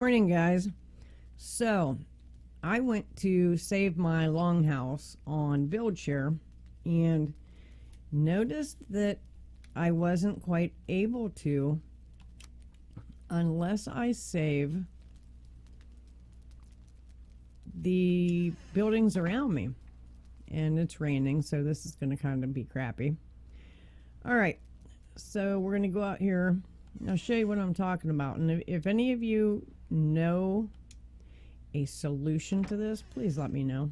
Morning, guys. So I went to save my longhouse on Buildshare and noticed that I wasn't quite able to unless I save the buildings around me. And it's raining, so this is going to kind of be crappy. All right, so we're going to go out here. I'll show you what I'm talking about. And if any of you know a solution to this, please let me know.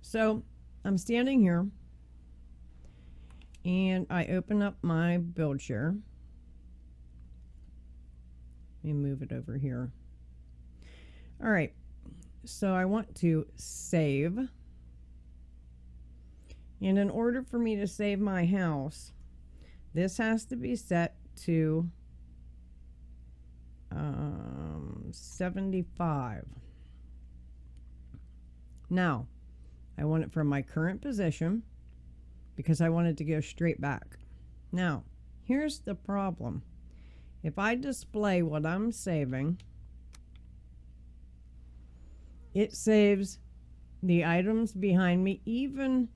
So I'm standing here and I open up my Buildshare. Let me move it over here. All right, so I want to save. And in order for me to save my house, this has to be set to 75. Now, I want it from my current position because I want it to go straight back. Now, here's the problem. If I display what I'm saving, it saves the items behind me, even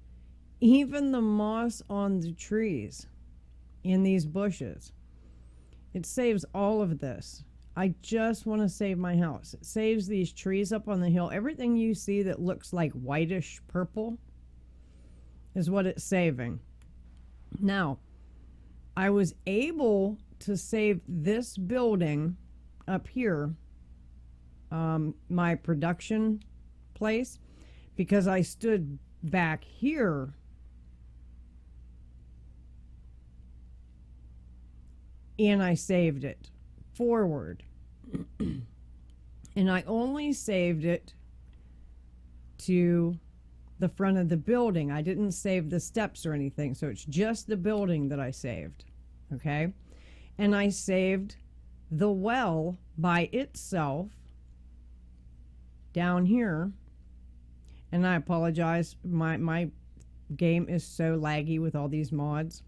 the moss on the trees in these bushes. It saves all of this. I just want to save my house. It saves these trees up on the hill. Everything you see that looks like whitish purple is what it's saving. Now, I was able to save this building up here, my production place, because I stood back here and I saved it forward. And I only saved it to the front of the building. I didn't save the steps or anything, so it's just the building that I saved. Okay, and I saved the well by itself down here. And I apologize, my game is so laggy with all these mods.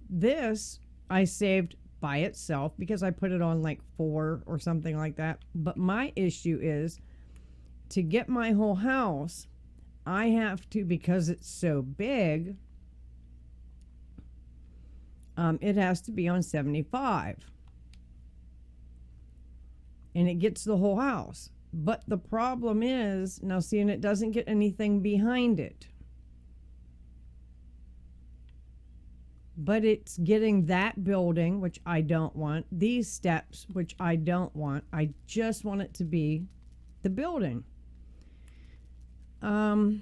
This I saved by itself because I put it on like 4 or something like that. But my issue is to get my whole house, I have to, because it's so big, it has to be on 75. And it gets the whole house. But the problem is, now see, and it doesn't get anything behind it. But it's getting that building, which I don't want, these steps, which I don't want. I just want it to be the building. And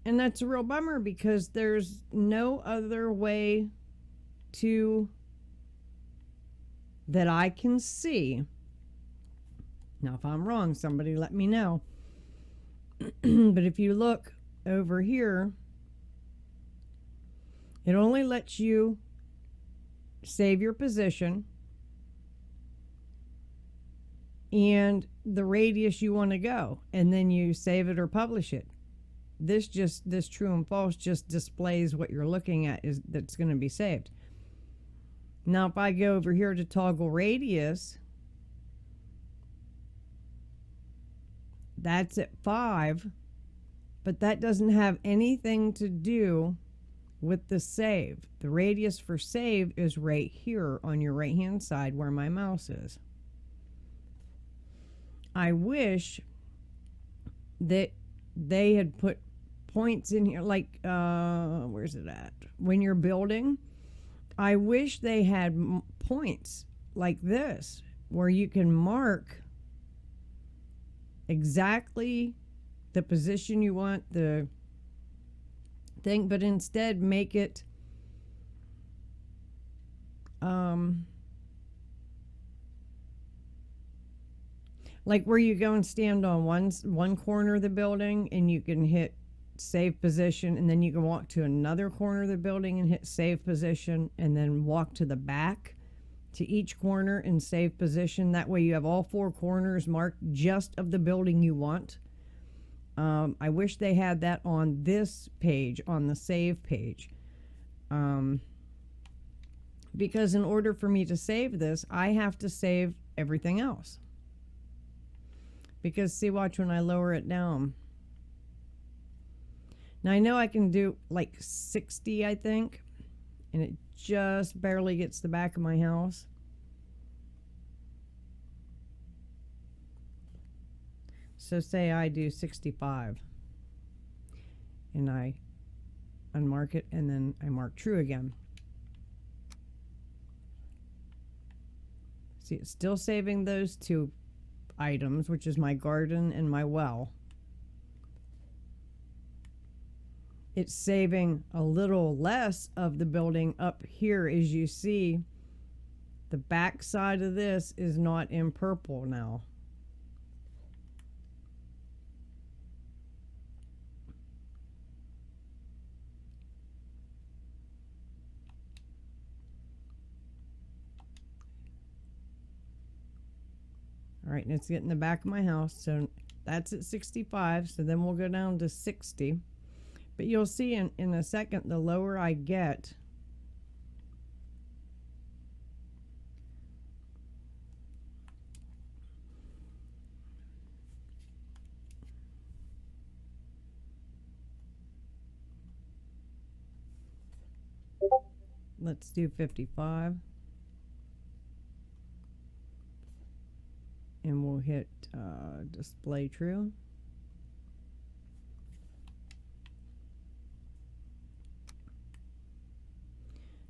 that's a real bummer because there's no other way to, that I can see. Now, if I'm wrong, somebody let me know. But if you look over here, it only lets you save your position and the radius you want to go, and then you save it or publish it. This true and false just displays what you're looking at is that's going to be saved. Now, if I go over here to toggle radius, that's at 5, but that doesn't have anything to do with the save. The radius for save is right here on your right hand side where my mouse is. I wish that they had put points in here, like where's it at? When you're building, I wish they had points like this where you can mark exactly the position you want the thing, but instead make it like where you go and stand on one corner of the building and you can hit save position, and then you can walk to another corner of the building and hit save position, and then walk to the back to each corner and save position. That way you have all 4 corners marked just of the building you want. I wish they had that on this page, on the save page. Because in order for me to save this, I have to save everything else. Because see, watch when I lower it down. Now I know I can do like 60, I think, and it just barely gets the back of my house. So say I do 65 and I unmark it, and then I mark true again. See, it's still saving those 2 items, which is my garden and my well. It's saving a little less of the building up here. As you see, the back side of this is not in purple now. All right, and it's getting the back of my house, so that's at 65. So then we'll go down to 60. But you'll see in a second, the lower I get, let's do 55. And we'll hit display true.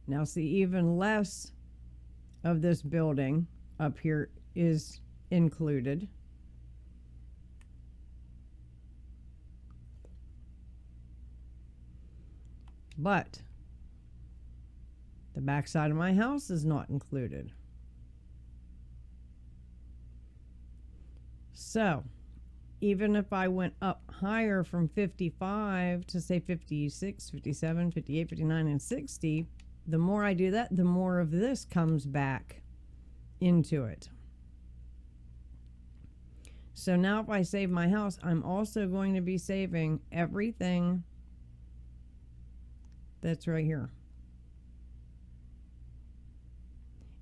Now see, even less of this building up here is included. But the back side of my house is not included. So even if I went up higher from 55 to say 56, 57, 58, 59, and 60, the more I do that, the more of this comes back into it. So now if I save my house, I'm also going to be saving everything that's right here.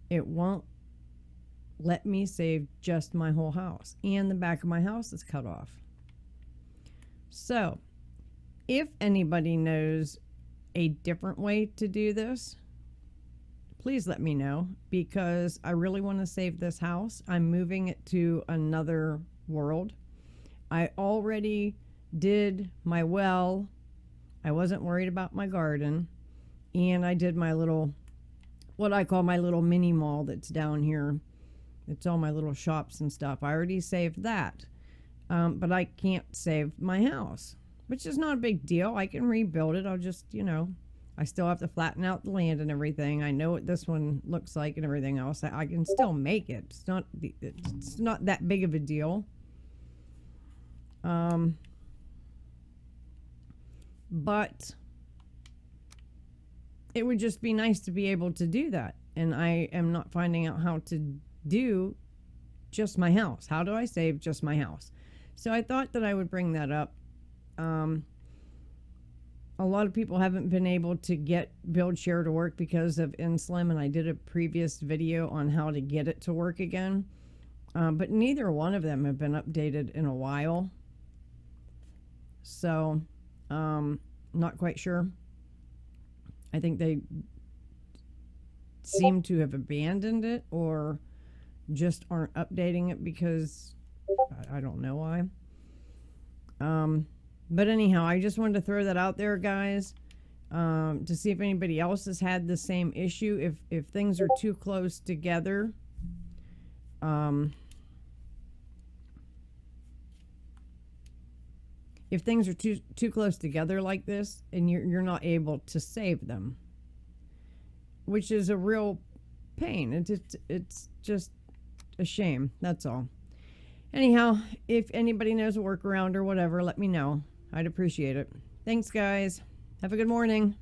It won't let me save just my whole house, and the back of my house is cut off. So if anybody knows a different way to do this, please let me know, because I really want to save this house. I'm moving it to another world. I already did my well. I wasn't worried about my garden, and I did my little, what I call my little mini mall that's down here. It's all my little shops and stuff. I already saved that. But I can't save my house, which is not a big deal. I can rebuild it. I'll just, I still have to flatten out the land and everything. I know what this one looks like and everything else. I can still make it. It's not that big of a deal. But it would just be nice to be able to do that. And I am not finding out how to do just my house. How do I save just my house? So I thought that I would bring that up. A lot of people haven't been able to get Buildshare to work because of InSlim, and I did a previous video on how to get it to work again. But neither one of them have been updated in a while. So, not quite sure. I think they seem to have abandoned it, or just aren't updating it because I don't know why. But anyhow, I just wanted to throw that out there, guys, to see if anybody else has had the same issue. If things are too close together, if things are too close together like this, and you're not able to save them, which is a real pain. It's just a shame. That's all. Anyhow, if anybody knows a workaround or whatever, let me know. I'd appreciate it. Thanks, guys. Have a good morning.